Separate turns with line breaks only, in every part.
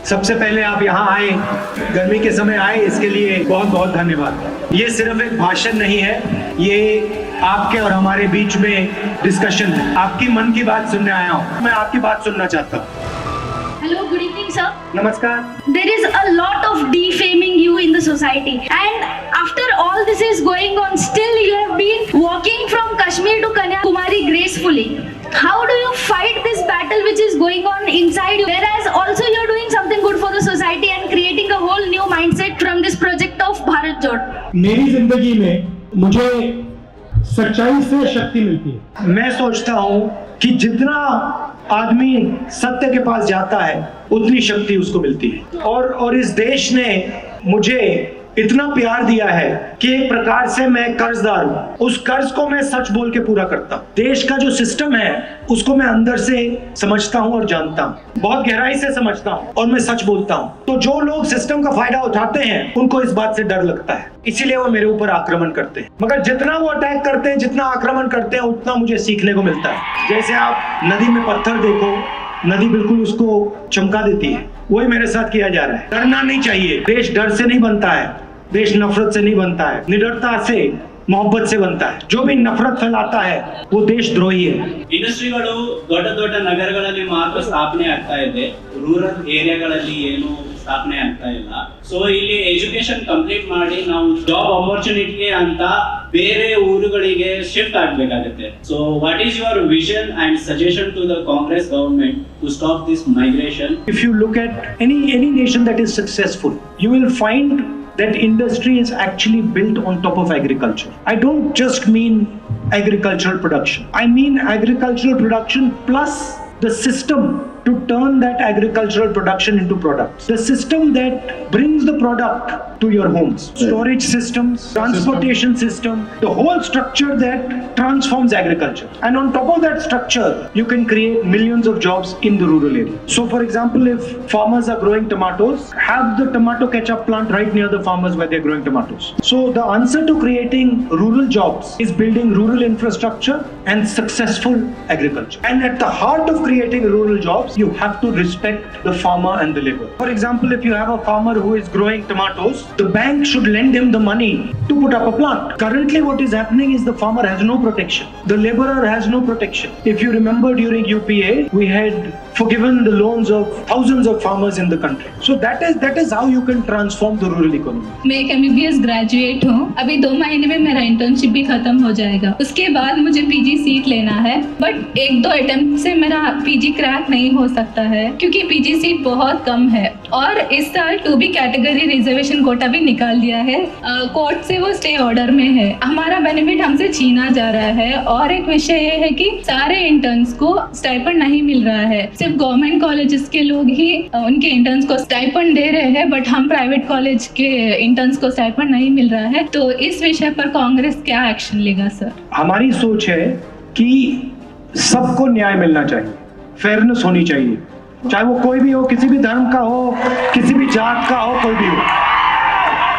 सबसे पहले आप यहाँ आए, गर्मी के समय आए, इसके लिए बहुत बहुत धन्यवाद। ये सिर्फ एक भाषण नहीं है, ये आपके और हमारे बीच में डिस्कशन है। आपकी मन की बात सुनने आया हूँ, मैं आपकी बात सुनना चाहता हूँ।
Hello, good evening, sir.
नमस्कार।
There is a lot of defaming you in the society, and after all this is going on, still you have been walking from Kashmir to Kanyakumari gracefully. How do you fight this battle which is going on inside you, whereas also you're doing something good for the society and creating a whole new mindset from this project of Bharat Jod?
मेरी जिंदगी में मुझे सच्चाई से शक्ति मिलती है।
मैं सोचता हूँ कि जितना आदमी सत्य के पास जाता है उतनी शक्ति उसको मिलती है, और इस देश ने मुझे इतना प्यार दिया है कि एक प्रकार से मैं कर्जदार हूँ। उस कर्ज को मैं सच बोल के पूरा करता हूँ। देश का जो सिस्टम है उसको मैं अंदर से समझता हूँ और जानता हूँ, बहुत गहराई से समझता हूँ, और मैं सच बोलता हूँ। तो जो लोग सिस्टम का फायदा उठाते हैं उनको इस बात से डर लगता है, इसीलिए वो मेरे ऊपर आक्रमण करते हैं। मगर जितना वो अटैक करते हैं, जितना आक्रमण करते हैं, उतना मुझे सीखने को मिलता है। जैसे आप नदी में पत्थर देखो, नदी बिल्कुल उसको चमका देती है, वही मेरे साथ किया जा रहा है। डरना नहीं चाहिए। देश डर से नहीं बनता है, देश नफरत से नहीं बनता है, निडरता से, मोहब्बत से बनता है। जो भी नफरत फैलाता है वो देशद्रोही है।
ಇಂಡಸ್ಟ್ರಿಗಳು ದೊಡ್ಡ ದೊಡ್ಡ ನಗರಗಳಲ್ಲಿ ಮಾತ್ರ ಸ್ಥಾಪನೆ ಆಗ್ತಾ ಇದೆ, ರೂರಲ್ ಏರಿಯಾಗಳಲ್ಲಿ ಏನು ಸ್ಥಾಪನೆ ಆಗ್ತಾ ಇಲ್ಲ. ಸೊ ಇಲ್ಲಿ ಎಜುಕೇಶನ್ ಕಂಪ್ಲೀಟ್ ಮಾಡಿ ನಾವು ಜಾಬ್ ಆಪರ್ಚುನಿಟಿ ಅಂತ ಬೇರೆ ಊರುಗಳಿಗೆ ಶಿಫ್ಟ್ ಆಗಬೇಕಾಗುತ್ತೆ. So what is your vision and suggestion to the Congress government to stop this migration?
If you look at any nation that is successful, you will find that industry is actually built on top of agriculture. I don't just mean agricultural production. I mean agricultural production plus the system to turn that agricultural production into products. The system that brings the product to your homes. Storage systems, transportation system, the whole structure that transforms agriculture. And on top of that structure, you can create millions of jobs in the rural area. So for example, if farmers are growing tomatoes, have the tomato ketchup plant right near the farmers where they're growing tomatoes. So the answer to creating rural jobs is building rural infrastructure and successful agriculture. And at the heart of creating rural jobs, you have to respect the farmer and the labor. For example, if you have a farmer who is growing tomatoes, the bank should lend him the money to put up a plant. Currently what is happening is the farmer has no protection. The laborer has no protection. If you remember during UPA, we had forgiven the loans of thousands of farmers in the country. So that is how you can transform the rural economy.
मैं एक MBBS graduate हूँ। अभी 2 महीने में मेरा internship भी खत्म हो जाएगा। उसके बाद मुझे PG सीट लेना है, बट 1-2 अटेम्प्ट से मेरा PG क्रैक नहीं हो सकता है क्योंकि PG सीट बहुत कम है। और इस साल 2B कैटेगरी रिजर्वेशन कोटा भी निकाल दिया है, कोर्ट से वो स्टे ऑर्डर में है। हमारा बेनिफिट हमसे छीना जा रहा है। और एक विषय ये है कि सारे इंटर्न्स को स्टाइपेंड नहीं मिल रहा है, सिर्फ गवर्नमेंट कॉलेजेस के लोग ही उनके इंटर्न्स को स्टाइपेंड दे रहे हैं, बट हम प्राइवेट कॉलेज के इंटर्न्स को स्टाइपेंड नहीं मिल रहा है। तो इस विषय पर कांग्रेस क्या एक्शन लेगा सर?
हमारी सोच है कि सबको न्याय मिलना चाहिए, फेयरनेस होनी चाहिए, चाहे वो कोई भी हो, किसी भी धर्म का हो, किसी भी जात का हो, कोई भी हो।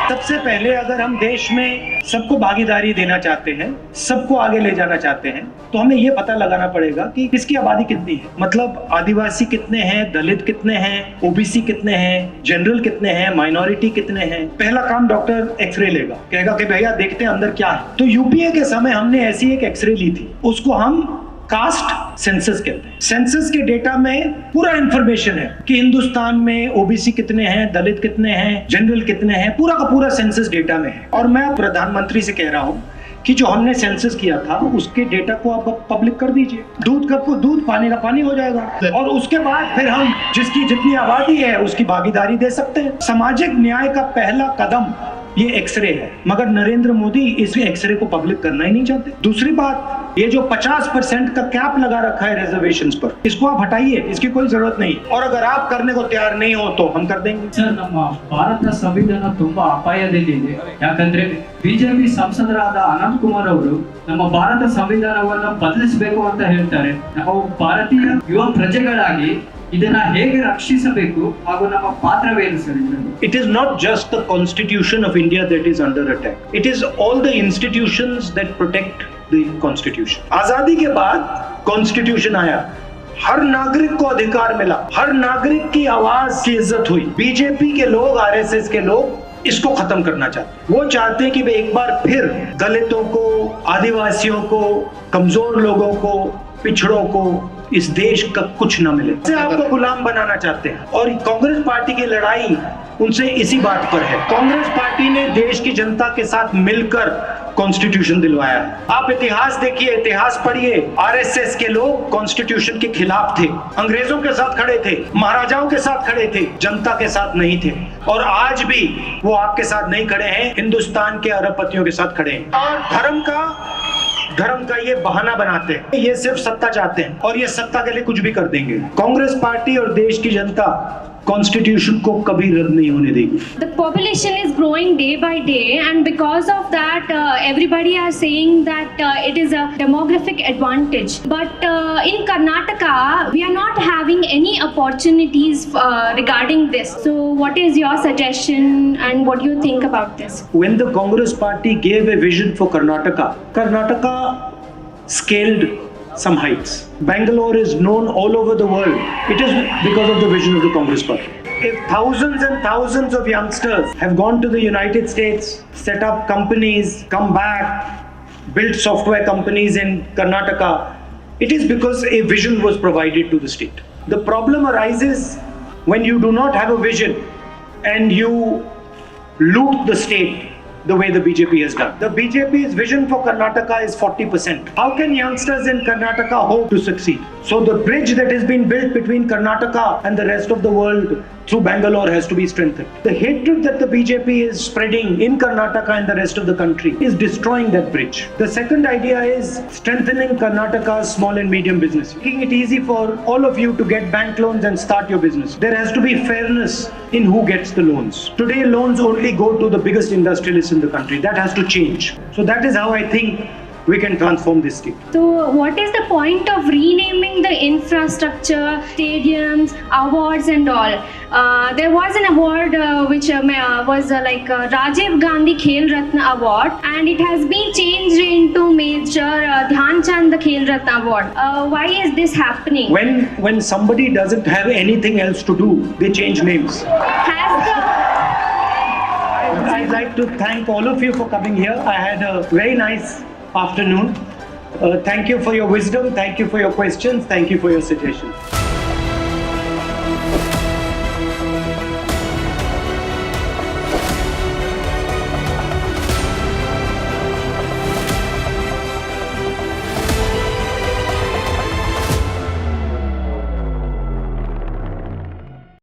सबसे पहले अगर हम देश में सबको भागीदारी देना चाहते हैं, सबको आगे ले जाना चाहते हैं, तो हमें ये पता लगाना पड़ेगा कि किसकी आबादी कितनी है। मतलब आदिवासी कितने हैं, दलित कितने हैं, ओबीसी कितने हैं, जनरल कितने हैं, माइनॉरिटी कितने हैं। पहला काम डॉक्टर एक्सरे लेगा, कहेगा कि भैया देखते हैं अंदर क्या है। तो यूपीए के समय हमने ऐसी एक एक्सरे ली थी, उसको हम कास्ट सेंसस कहते हैं। सेंसस के डेटा में पूरा इंफॉर्मेशन है कि हिंदुस्तान में ओबीसी कितने हैं, दलित कितने हैं, जनरल कितने हैं, पूरा का पूरा सेंसस डेटा में है। और मैं प्रधानमंत्री से कह रहा हूँ कि जो हमने सेंसस किया था उसके डेटा को आप पब्लिक कर दीजिए। दूध का दूध, पानी का पानी हो जाएगा, और उसके बाद फिर हम जिसकी जितनी आबादी है उसकी भागीदारी दे सकते हैं। सामाजिक न्याय का पहला कदम ये एक्सरे है, मगर नरेंद्र मोदी इस एक्सरे को पब्लिक करना ही नहीं चाहते। दूसरी बात, ये जो 50% का कैप लगा रखा है रिजर्वेशंस पर, इसको आप हटाइए, इसकी कोई जरूरत नहीं। और अगर आप करने को तैयार नहीं हो तो हम कर देंगे।
ಸರ್, ನಮ್ಮ ಭಾರತ ಸಂವಿಧಾನ ತುಂಬಾ ಅಪಾಯದಲ್ಲಿದೆ. ಯಾಕಂದ್ರೆ ಬಿಜೆಪಿ ಸಂಸದರಾದ ಅನಂತ್ ಕುಮಾರ್ ಅವರು ನಮ್ಮ ಭಾರತ ಸಂವಿಧಾನವನ್ನು ಬದಲಿಸಬೇಕು ಅಂತ ಹೇಳ್ತಾರೆ. ನಾವು ಭಾರತೀಯ ಯುವ ಪ್ರಜೆಗಳಾಗಿ ಇದನ್ನ ಹೇಗೆ ರಕ್ಷಿಸಬೇಕು ಹಾಗೂ ನಮ್ಮ ಪಾತ್ರವೇನು sir?
It is not just the constitution of India that is under attack. It is all the institutions that protect the constitution. आजादी के बाद कॉन्स्टिट्यूशन आया, हर नागरिक को अधिकार मिला, हर नागरिक की आवाज की इज्जत हुई। बीजेपी के लोग, आरएसएस के लोग इसको खत्म करना चाहते हैं। वो चाहते हैं कि वे एक बार फिर दलितों को, आदिवासियों को, कमजोर लोगों को, पिछड़ों को इस देश का कुछ न मिले, से आपको गुलाम बनाना चाहते हैं। और कांग्रेस पार्टी की लड़ाई उनसे इसी बात पर है। कांग्रेस पार्टी ने देश की जनता के साथ मिलकर कॉन्स्टिट्यूशन दिलवाया है। आप इतिहास देखिए, इतिहास पढ़िए। आरएसएस के लोग कॉन्स्टिट्यूशन के खिलाफ थे, अंग्रेजों के साथ खड़े थे, महाराजाओं के साथ खड़े थे, जनता के साथ नहीं थे। और आज भी वो आपके साथ नहीं खड़े हैं, हिंदुस्तान के अरबपतियों के साथ खड़े हैं। और धर्म का ये बहाना बनाते हैं, ये सिर्फ सत्ता चाहते हैं और ये सत्ता के लिए कुछ भी कर देंगे। कांग्रेस पार्टी और देश की जनता कॉन्स्टिट्यूशन को कभी रद्द नहीं होने देगी।
The population is growing day by day, and because of that, everybody are saying that it is a demographic advantage. But in Karnataka, we are not having any opportunities regarding this. So, what is your suggestion, and what do you think about this?
When the Congress party gave a vision for Karnataka scaled some heights. Bangalore is known all over the world. It is because of the vision of the Congress party. If thousands and thousands of youngsters have gone to the United States, set up companies, come back, built software companies in Karnataka, it is because a vision was provided to the state. The problem arises when you do not have a vision and you loot the state the way the BJP has done. The BJP's vision for Karnataka is 40%. How can youngsters in Karnataka hope to succeed? So the bridge that has been built between Karnataka and the rest of the world through Bangalore has to be strengthened. The hatred that the BJP is spreading in Karnataka and the rest of the country is destroying that bridge. The second idea is strengthening Karnataka's small and medium business, making it easy for all of you to get bank loans and start your business. There has to be fairness in who gets the loans. Today, loans only go to the biggest industrialists in the country. That has to change. So that is how I think we can transform this state.
So, what is the point of renaming the infrastructure, stadiums, awards, and all? There was an award which was like Rajiv Gandhi Khel Ratna Award, and it has been changed into Major Dhyan Chand Khel Ratna Award. Why is this happening?
When somebody doesn't have anything else to do, they change names. I'd like to thank all of you for coming here. I had a very nice afternoon. Thank you for your wisdom. Thank you for your questions. Thank you for your suggestions.